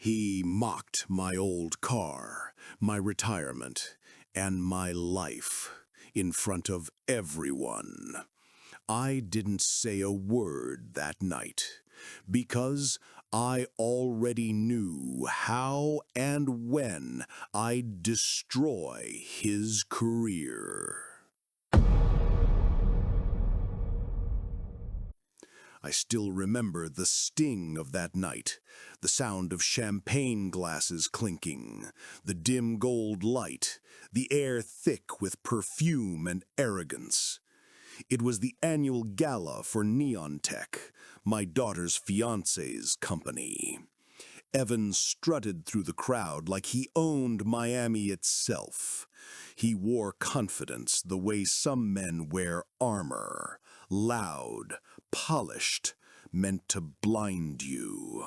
He mocked my old car, my retirement, and my life in front of everyone. I didn't say a word that night because I already knew how and when I'd destroy his career. I still remember the sting of that night, the sound of champagne glasses clinking, the dim gold light, the air thick with perfume and arrogance. It was the annual gala for Neon Tech, my daughter's fiancé's company. Evan strutted through the crowd like he owned Miami itself. He wore confidence the way some men wear armor, loud, polished, meant to blind you.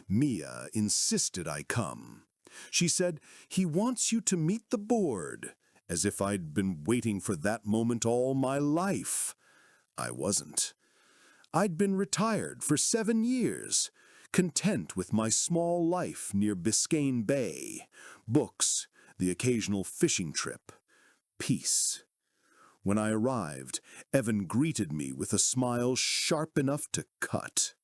Mia insisted I come. She said, "He wants you to meet the board," as if I'd been waiting for that moment all my life. I wasn't. I'd been retired for 7 years, content with my small life near Biscayne Bay, books, the occasional fishing trip, peace. When I arrived, Evan greeted me with a smile sharp enough to cut.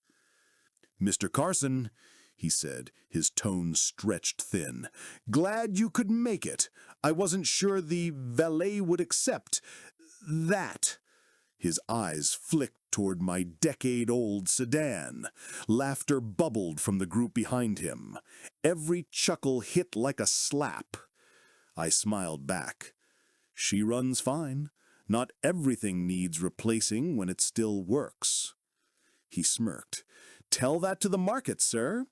"Mr. Carson," he said, his tone stretched thin, "glad you could make it. I wasn't sure the valet would accept that." His eyes flicked toward my decade-old sedan. Laughter bubbled from the group behind him. Every chuckle hit like a slap. I smiled back. She runs fine. Not everything needs replacing when it still works. He smirked. "Tell that to the market, sir."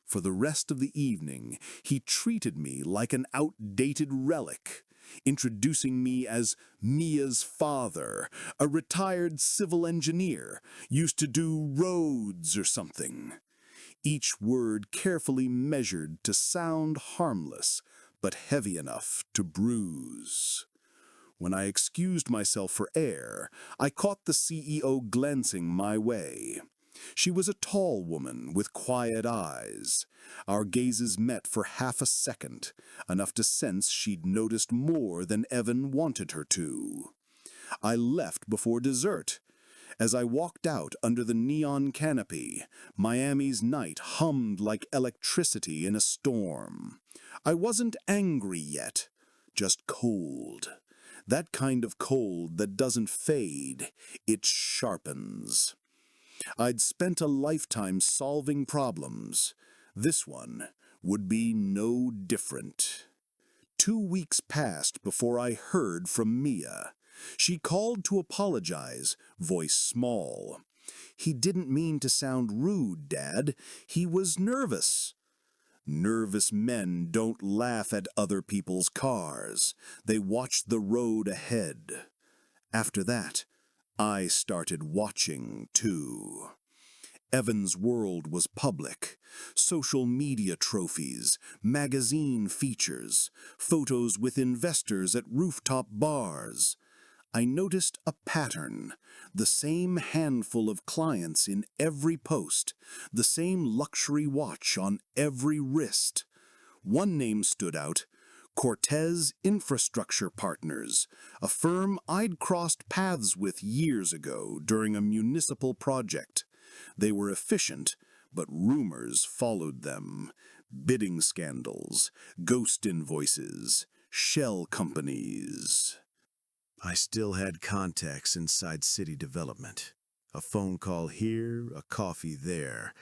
For the rest of the evening, he treated me like an outdated relic, introducing me as Mia's father, a retired civil engineer, used to do roads or something. Each word carefully measured to sound harmless, but heavy enough to bruise. When I excused myself for air, I caught the CEO glancing my way. She was a tall woman with quiet eyes. Our gazes met for half a second, enough to sense she'd noticed more than Evan wanted her to. I left before dessert. As I walked out under the neon canopy, Miami's night hummed like electricity in a storm. I wasn't angry yet, just cold. That kind of cold that doesn't fade, it sharpens. I'd spent a lifetime solving problems. This one would be no different. 2 weeks passed before I heard from Mia. She called to apologize, voice small. "He didn't mean to sound rude, Dad. He was nervous." Nervous men don't laugh at other people's cars. They watch the road ahead. After that, I started watching, too. Evan's world was public. Social media trophies, magazine features, photos with investors at rooftop bars. I noticed a pattern, the same handful of clients in every post, the same luxury watch on every wrist. One name stood out, Cortez Infrastructure Partners, a firm I'd crossed paths with years ago during a municipal project. They were efficient, but rumors followed them. Bidding scandals, ghost invoices, shell companies. I still had contacts inside city development. A phone call here, a coffee there.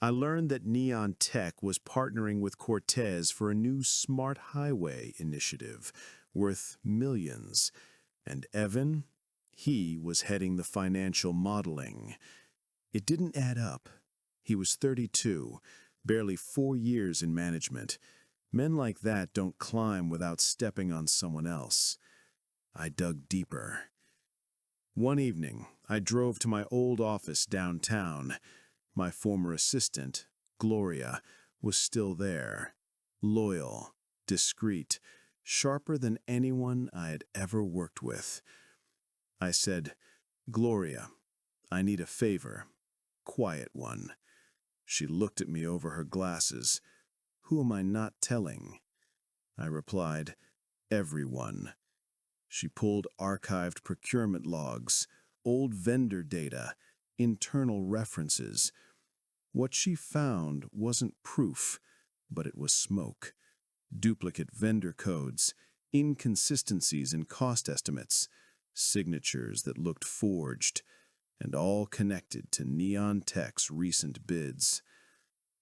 I learned that Neon Tech was partnering with Cortez for a new smart highway initiative worth millions. And Evan, he was heading the financial modeling. It didn't add up. He was 32, barely 4 years in management. Men like that don't climb without stepping on someone else. I dug deeper. One evening, I drove to my old office downtown. My former assistant, Gloria, was still there. Loyal, discreet, sharper than anyone I had ever worked with. I said, "Gloria, I need a favor. Quiet one." She looked at me over her glasses. Who am I not telling? I replied, everyone. She pulled archived procurement logs, old vendor data, internal references. What she found wasn't proof, but it was smoke. Duplicate vendor codes, inconsistencies in cost estimates, signatures that looked forged, and all connected to Neon Tech's recent bids.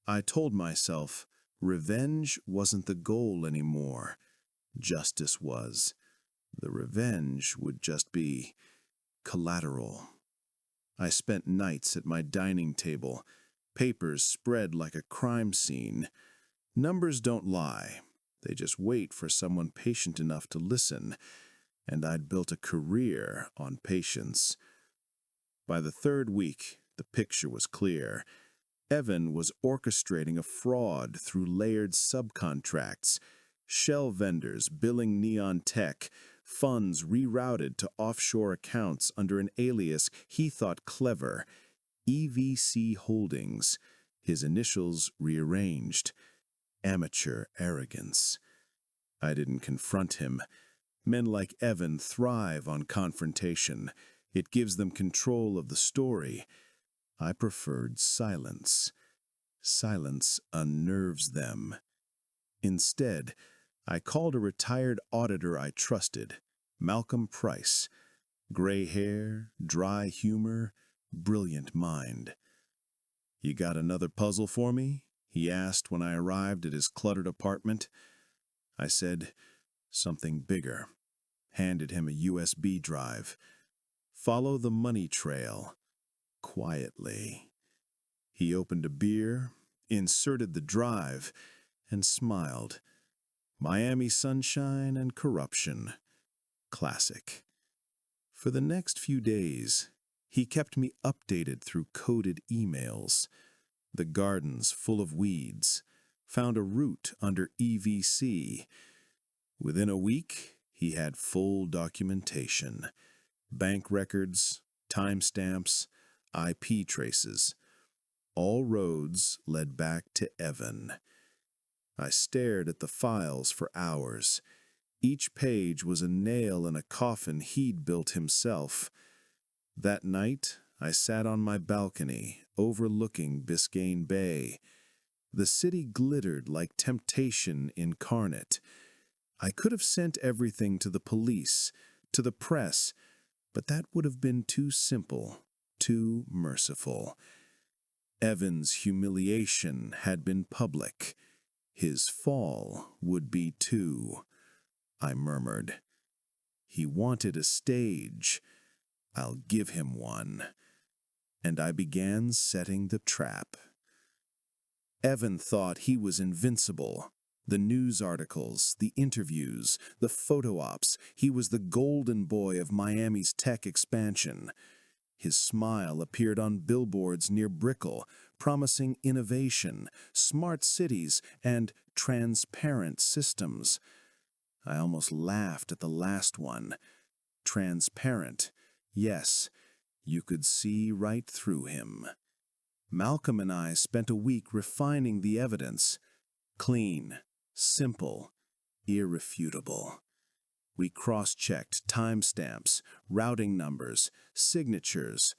I told myself revenge wasn't the goal anymore. Justice was. The revenge would just be collateral. I spent nights at my dining table, papers spread like a crime scene. Numbers don't lie. They just wait for someone patient enough to listen, and I'd built a career on patience. By the third week, the picture was clear. Evan was orchestrating a fraud through layered subcontracts, shell vendors billing Neon Tech, funds rerouted to offshore accounts under an alias he thought clever, EVC Holdings, his initials rearranged. Amateur arrogance. I didn't confront him. Men like Evan thrive on confrontation. It gives them control of the story. I preferred silence. Silence unnerves them. Instead, I called a retired auditor I trusted, Malcolm Price. Gray hair, dry humor, brilliant mind. "You got another puzzle for me?" he asked when I arrived at his cluttered apartment. I said, "Something bigger." Handed him a USB drive. "Follow the money trail." Quietly. He opened a beer, inserted the drive, and smiled. Miami sunshine and corruption. Classic. For the next few days, he kept me updated through coded emails. The gardens full of weeds. Found a route under EVC. Within a week, he had full documentation. Bank records, timestamps, IP traces. All roads led back to Evan. I stared at the files for hours. Each page was a nail in a coffin he'd built himself. That night, I sat on my balcony, overlooking Biscayne Bay. The city glittered like temptation incarnate. I could have sent everything to the police, to the press, but that would have been too simple, too merciful. Evan's humiliation had been public. His fall would be too. I murmured. He wanted a stage. I'll give him one. And I began setting the trap. Evan thought he was invincible. The news articles, the interviews, the photo ops. He was the golden boy of Miami's tech expansion. His smile appeared on billboards near Brickell, promising innovation, smart cities, and transparent systems. I almost laughed at the last one. Transparent. Yes, you could see right through him. Malcolm and I spent a week refining the evidence. Clean, simple, irrefutable. We cross-checked timestamps, routing numbers, signatures.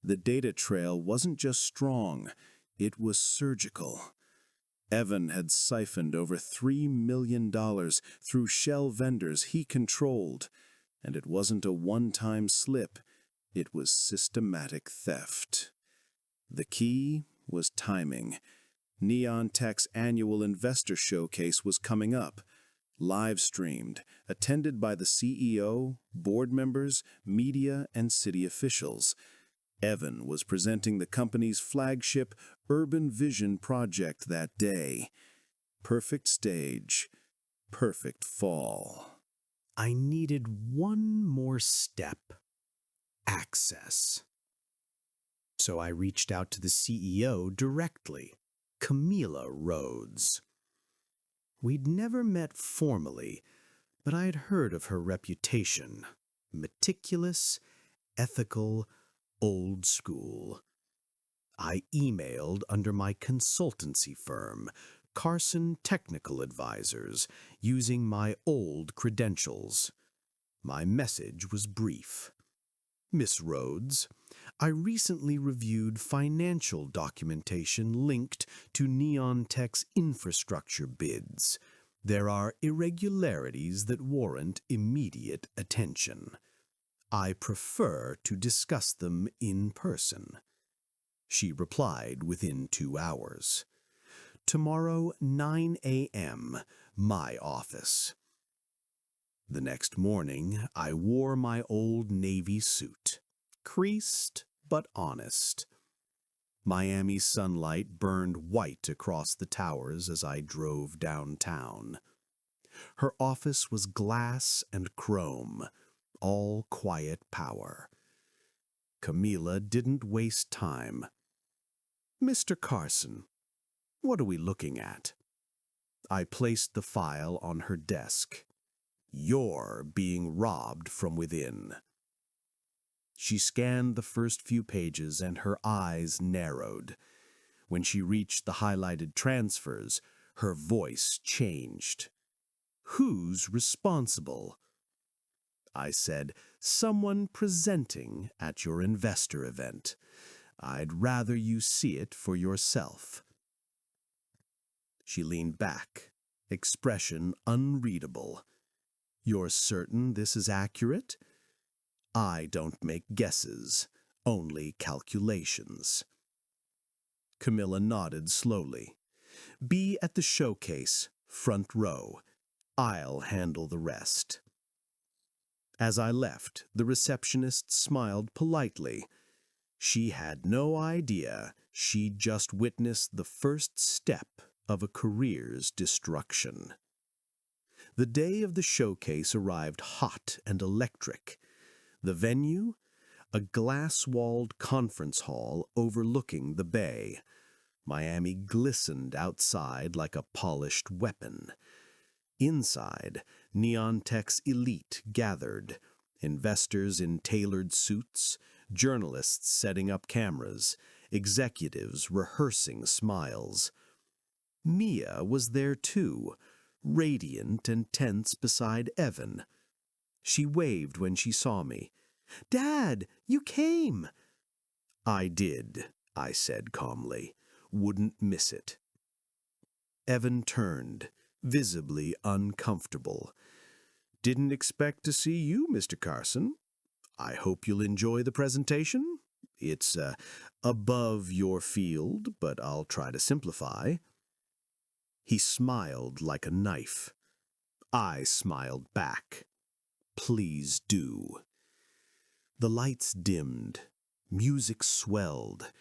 The data trail wasn't just strong, it was surgical. Evan had siphoned over $3 million through shell vendors he controlled, and it wasn't a one-time slip, it was systematic theft. The key was timing. Neon Tech's annual investor showcase was coming up. Live-streamed, attended by the CEO, board members, media, and city officials. Evan was presenting the company's flagship Urban Vision project that day. Perfect stage, perfect fall. I needed one more step. Access. So I reached out to the CEO directly, Camila Rhodes. We'd never met formally, but I had heard of her reputation. Meticulous, ethical, old school. I emailed under my consultancy firm, Carson Technical Advisors, using my old credentials. My message was brief. Miss Rhodes, I recently reviewed financial documentation linked to Neon Tech's infrastructure bids. There are irregularities that warrant immediate attention. I prefer to discuss them in person. She replied within 2 hours. Tomorrow, 9 a.m., my office. The next morning, I wore my old Navy suit, creased but honest. Miami's sunlight burned white across the towers as I drove downtown. Her office was glass and chrome, all quiet power. Camila didn't waste time. Mr. Carson, what are we looking at? I placed the file on her desk. You're being robbed from within. She scanned the first few pages and her eyes narrowed. When she reached the highlighted transfers, her voice changed. Who's responsible? I said, someone presenting at your investor event. I'd rather you see it for yourself. She leaned back, expression unreadable. You're certain this is accurate? I don't make guesses, only calculations. Camilla nodded slowly. Be at the showcase, front row. I'll handle the rest. As I left, the receptionist smiled politely. She had no idea she'd just witnessed the first step of a career's destruction. The day of the showcase arrived hot and electric. The venue? A glass-walled conference hall overlooking the bay. Miami glistened outside like a polished weapon. Inside, Neon Tech's elite gathered. Investors in tailored suits, journalists setting up cameras, executives rehearsing smiles. Mia was there too, radiant and tense beside Evan. She waved when she saw me. "Dad, you came!" "I did," I said calmly. "Wouldn't miss it." Evan turned, visibly uncomfortable. "Didn't expect to see you, Mr. Carson. I hope you'll enjoy the presentation. It's above your field, but I'll try to simplify." He smiled like a knife. I smiled back. "Please do." The lights dimmed. Music swelled.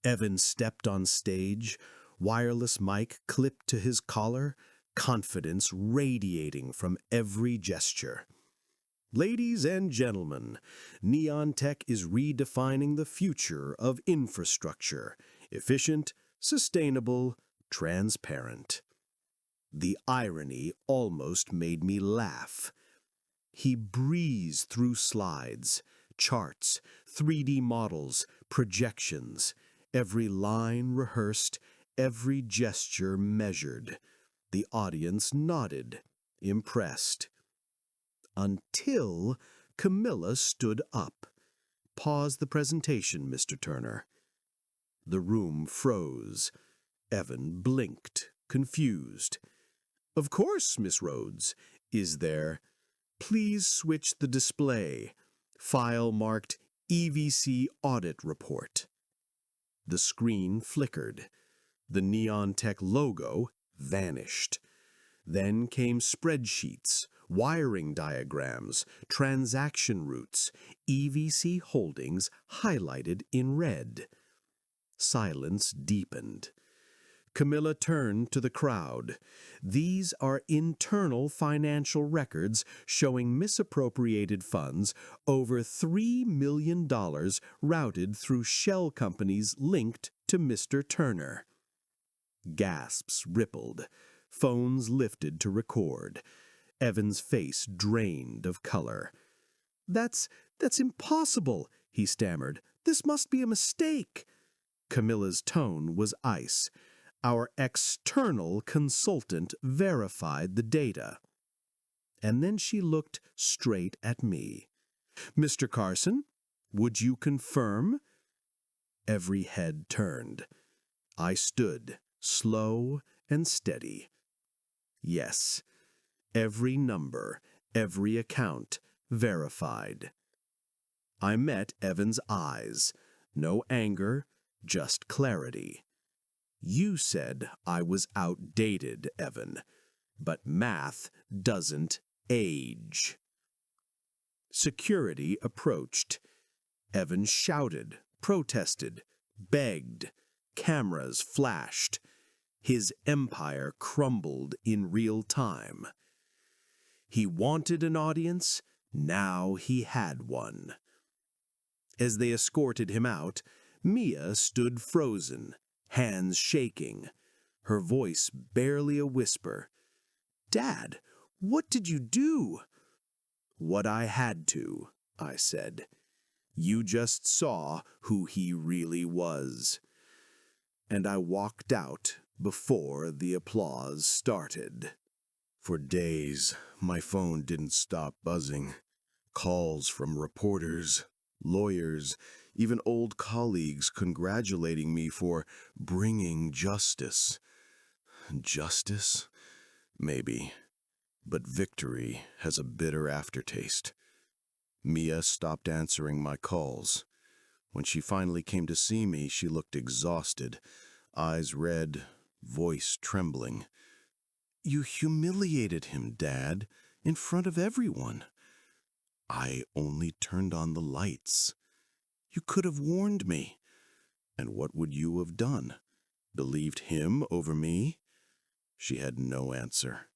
Evan stepped on stage, wireless mic clipped to his collar, confidence radiating from every gesture. "Ladies and gentlemen, Neon Tech is redefining the future of infrastructure. Efficient, sustainable, transparent." The irony almost made me laugh. He breezed through slides, charts, 3D models, projections, every line rehearsed, every gesture measured. The audience nodded, impressed. Until Camilla stood up. "Pause the presentation, Mr. Turner." The room froze. Evan blinked, confused. "Of course, Miss Rhodes. Is there? Please switch the display. File marked EVC Audit Report." The screen flickered. The Neon Tech logo vanished. Then came spreadsheets, wiring diagrams, transaction routes, EVC holdings highlighted in red. Silence deepened. Camilla turned to the crowd. "These are internal financial records showing misappropriated funds, over $3 million routed through shell companies linked to Mr. Turner." Gasps rippled. Phones lifted to record. Evan's face drained of color. That's impossible," he stammered. "This must be a mistake." Camilla's tone was ice. Our external consultant verified the data. And then she looked straight at me. "Mr. Carson, would you confirm?" Every head turned. I stood, slow and steady. Yes, every number, every account, verified. I met Evan's eyes. No anger, just clarity. "You said I was outdated, Evan, but math doesn't age." Security approached. Evan shouted, protested, begged. Cameras flashed. His empire crumbled in real time. He wanted an audience, now he had one. As they escorted him out, Mia stood frozen, hands shaking, her voice barely a whisper. "Dad, what did you do?" "What I had to," I said. "You just saw who he really was." And I walked out before the applause started. For days, my phone didn't stop buzzing. Calls from reporters, lawyers, even old colleagues congratulating me for bringing justice. Justice? Maybe. But victory has a bitter aftertaste. Mia stopped answering my calls. When she finally came to see me, she looked exhausted, eyes red, voice trembling. "You humiliated him, Dad, in front of everyone." "I only turned on the lights. You could have warned me." "And what would you have done? Believed him over me?" She had no answer.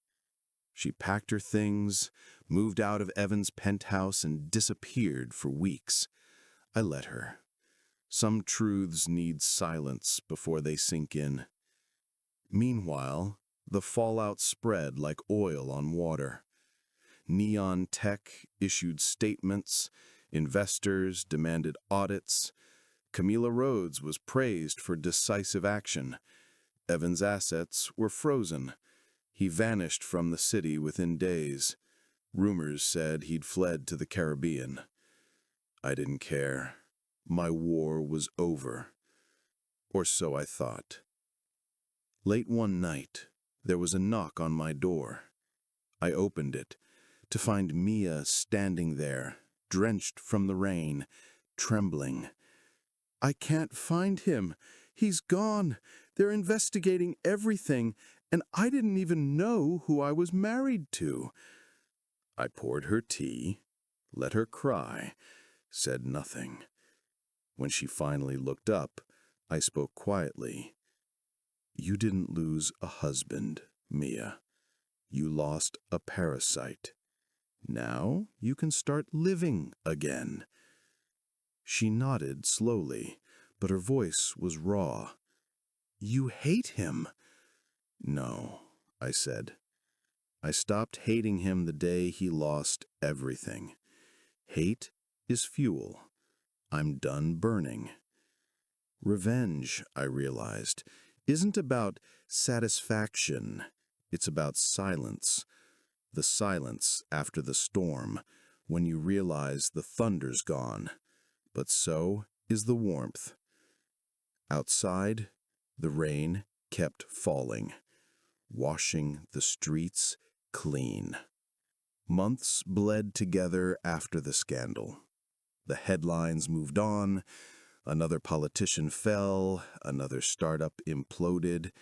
She packed her things, moved out of Evan's penthouse, and disappeared for weeks. I let her. Some truths need silence before they sink in. Meanwhile, the fallout spread like oil on water. Neon Tech issued statements, investors demanded audits. Camila Rhodes was praised for decisive action. Evan's assets were frozen. He vanished from the city within days. Rumors said he'd fled to the Caribbean. I didn't care. My war was over. Or so I thought. Late one night, there was a knock on my door. I opened it to find Mia standing there, drenched from the rain, trembling. "I can't find him. He's gone. They're investigating everything, and I didn't even know who I was married to." I poured her tea, let her cry, said nothing. When she finally looked up, I spoke quietly. "You didn't lose a husband, Mia. You lost a parasite. Now you can start living again." She nodded slowly, but her voice was raw. "You hate him." "No," I said. "I stopped hating him the day he lost everything. Hate is fuel. I'm done burning." Revenge, I realized, isn't about satisfaction. It's about silence. The silence after the storm, when you realize the thunder's gone. But so is the warmth. Outside, the rain kept falling, washing the streets clean. Months bled together after the scandal. The headlines moved on. Another politician fell, another startup imploded.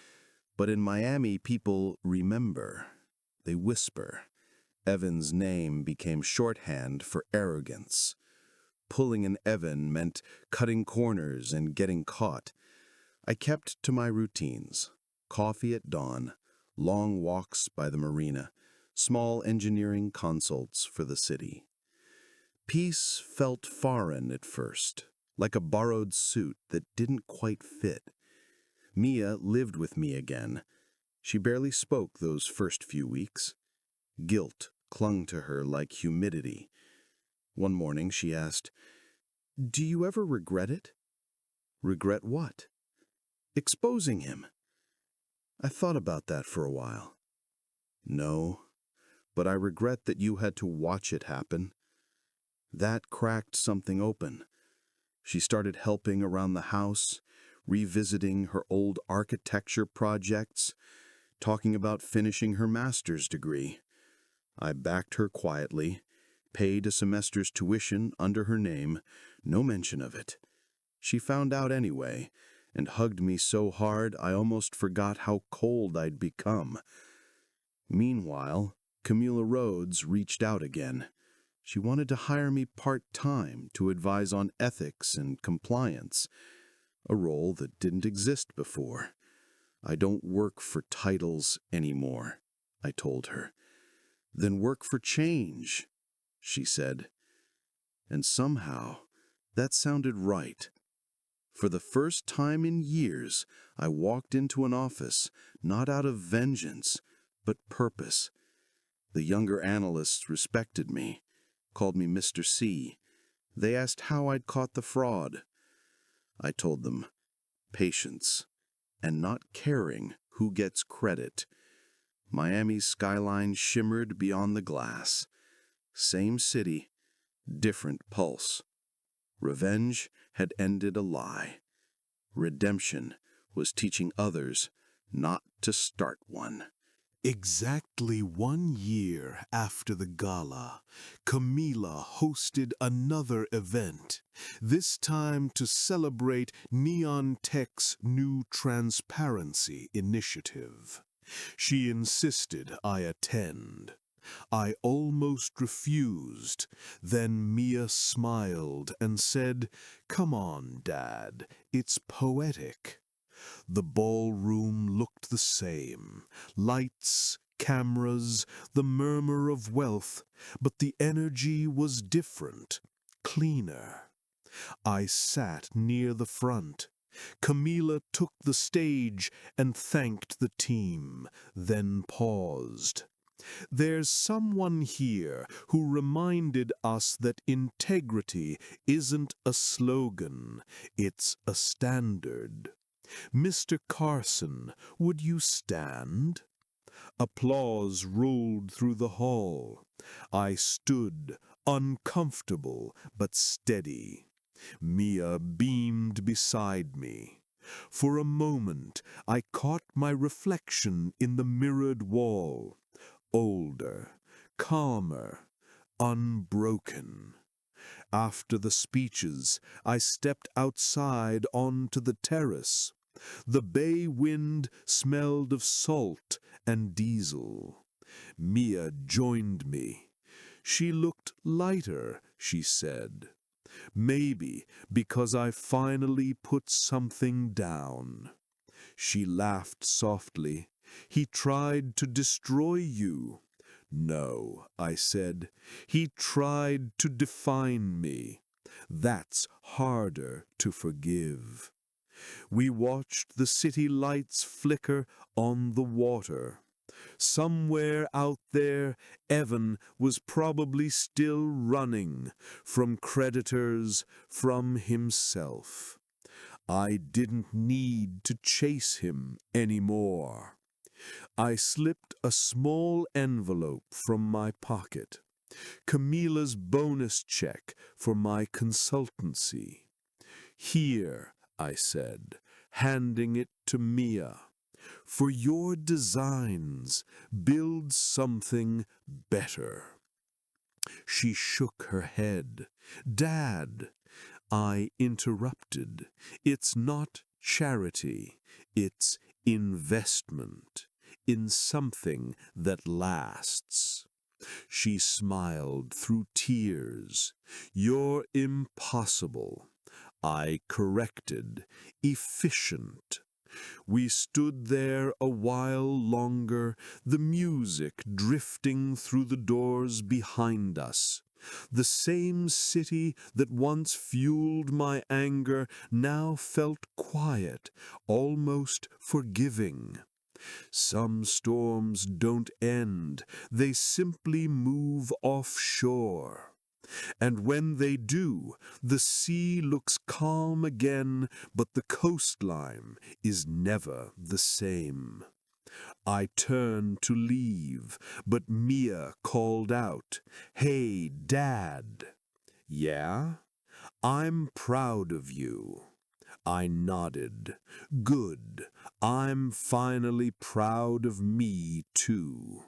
But in Miami, people remember. They whisper. Evan's name became shorthand for arrogance. Pulling an Evan meant cutting corners and getting caught. I kept to my routines. Coffee at dawn, long walks by the marina, small engineering consults for the city. Peace felt foreign at first, like a borrowed suit that didn't quite fit. Mia lived with me again. She barely spoke those first few weeks. Guilt clung to her like humidity. One morning she asked, "Do you ever regret it?" "Regret what?" exposing him. I thought about that for a while. No, but I regret that you had to watch it happen. That cracked something open. She started helping around the house, revisiting her old architecture projects, talking about finishing her master's degree. I backed her quietly, paid a semester's tuition under her name, no mention of it. She found out anyway, and hugged me so hard I almost forgot how cold I'd become. Meanwhile, Camilla Rhodes reached out again. She wanted to hire me part-time to advise on ethics and compliance, a role that didn't exist before. I don't work for titles anymore, I told her. Then work for change, she said. And somehow, that sounded right. For the first time in years, I walked into an office, not out of vengeance, but purpose. The younger analysts respected me, called me Mr. C. They asked how I'd caught the fraud. I told them, patience, and not caring who gets credit. Miami's skyline shimmered beyond the glass. Same city, different pulse. Revenge had ended a lie. Redemption was teaching others not to start one. Exactly 1 year after the gala, Camila hosted another event, this time to celebrate Neon Tech's new transparency initiative. She insisted I attend. I almost refused. Then Mia smiled and said, "Come on, Dad, it's poetic." The ballroom looked the same. Lights, cameras, the murmur of wealth, but the energy was different, cleaner. I sat near the front. Camila took the stage and thanked the team, then paused. "There's someone here who reminded us that integrity isn't a slogan, it's a standard. Mr. Carson, would you stand?" Applause rolled through the hall. I stood, uncomfortable but steady. Mia beamed beside me. For a moment, I caught my reflection in the mirrored wall. Older, calmer, unbroken. After the speeches, I stepped outside onto the terrace. The bay wind smelled of salt and diesel. Mia joined me. She looked lighter, she said. Maybe because I finally put something down. She laughed softly. "He tried to destroy you." "No," I said. "He tried to define me. That's harder to forgive." We watched the city lights flicker on the water. Somewhere out there, Evan was probably still running from creditors, from himself. I didn't need to chase him anymore. I slipped a small envelope from my pocket. Camila's bonus check for my consultancy. "Here," I said, handing it to Mia. "For your designs, build something better." She shook her head. "Dad," I interrupted, "it's not charity, it's investment in something that lasts." She smiled through tears. "You're impossible." I corrected, "efficient." We stood there a while longer, the music drifting through the doors behind us. The same city that once fueled my anger now felt quiet, almost forgiving. Some storms don't end, they simply move offshore. And when they do, the sea looks calm again, but the coastline is never the same. I turned to leave, but Mia called out, "Hey, Dad." "Yeah? I'm proud of you." I nodded. "Good. I'm finally proud of me, too."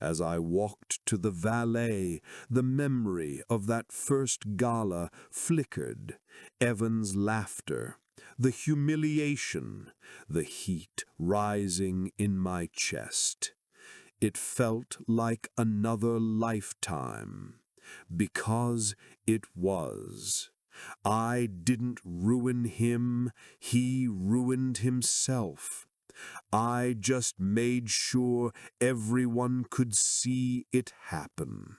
As I walked to the valet, the memory of that first gala flickered. Evan's laughter, the humiliation, the heat rising in my chest. It felt like another lifetime, because it was. I didn't ruin him, he ruined himself. I just made sure everyone could see it happen.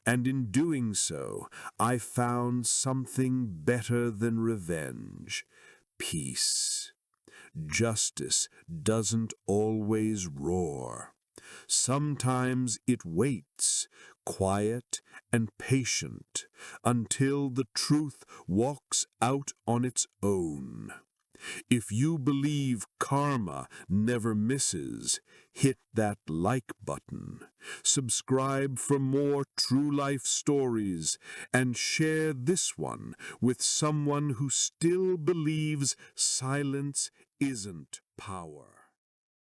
And in doing so, I found something better than revenge: peace. Justice doesn't always roar. Sometimes it waits, quiet and patient, until the truth walks out on its own. If you believe karma never misses, hit that like button. Subscribe for more true life stories, and share this one with someone who still believes silence isn't power.